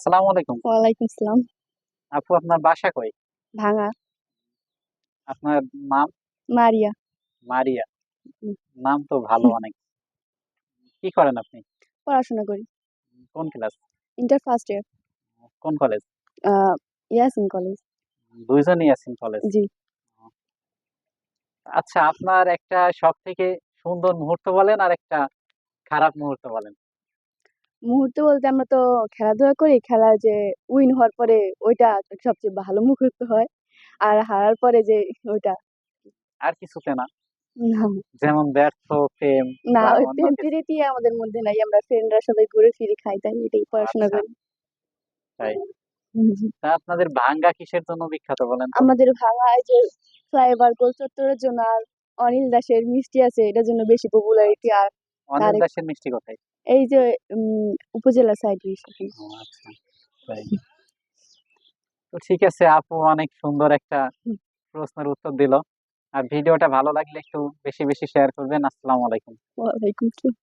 আসসালামু আলাইকুম। ওয়ালাইকুম আসসালাম। আপু, আপনার বাসা কই? ভাঙা। আপনার নাম? মারিয়া। মারিয়া। হুম, নাম তো ভালো অনেক। কি করেন আপনি? পড়াশোনা করি। কোন ক্লাস? Inter first year. কোন কলেজ? আ ইয়াসিন কলেজ। দুইজনই আছেন কলেজ। জি। আচ্ছা, আপনার একটা সব থেকে সুন্দর মুহূর্ত বলেন আর একটা খারাপ মুহূর্ত বলেন। মুহূর্ত বলতে আমরা তো খেলাধুলা করি। খেলায় যে উইন হওয়ার পরে ওইটা সবচেয়ে ভালো মুহূর্ত হয়। আর হারার পরে যে ওইটা আর কিছুতে না? না, যেমন ব্যর্থ, প্রেম না বা ওই অন্য প্রেম কিছু? প্রীতি আমাদের মধ্যে নাই। আমরা ফ্রেন্ডরা সবাই ঘুরে ফিরে খাই তাই এটাই পড়াশোনা আচ্ছা, করি। তাই। জি। তা আপনাদের ভাঙ্গা কিসের জন্য বিখ্যাত বলেন তো? আমাদের ভাঙা এই যে ফ্লাইওভার গোল চত্বরের জন্য আর অনিল দাসের মিষ্টি আছে এটার জন্য বেশি পপুলারিটি। আচ্ছা, আর অনিল তারেক দাসের মিষ্টি কোথায়? এই যে উপজেলা সাইডে সেখানে। ও আচ্ছা, তাই। তো ঠিক আছে, আপু অনেক সুন্দর একটা প্রশ্নের উত্তর দিল। আর ভিডিওটা ভালো লাগলে একটু বেশি বেশি শেয়ার করবেন। আসসালামু আলাইকুম। ওয়ালাইকুম আসসালাম।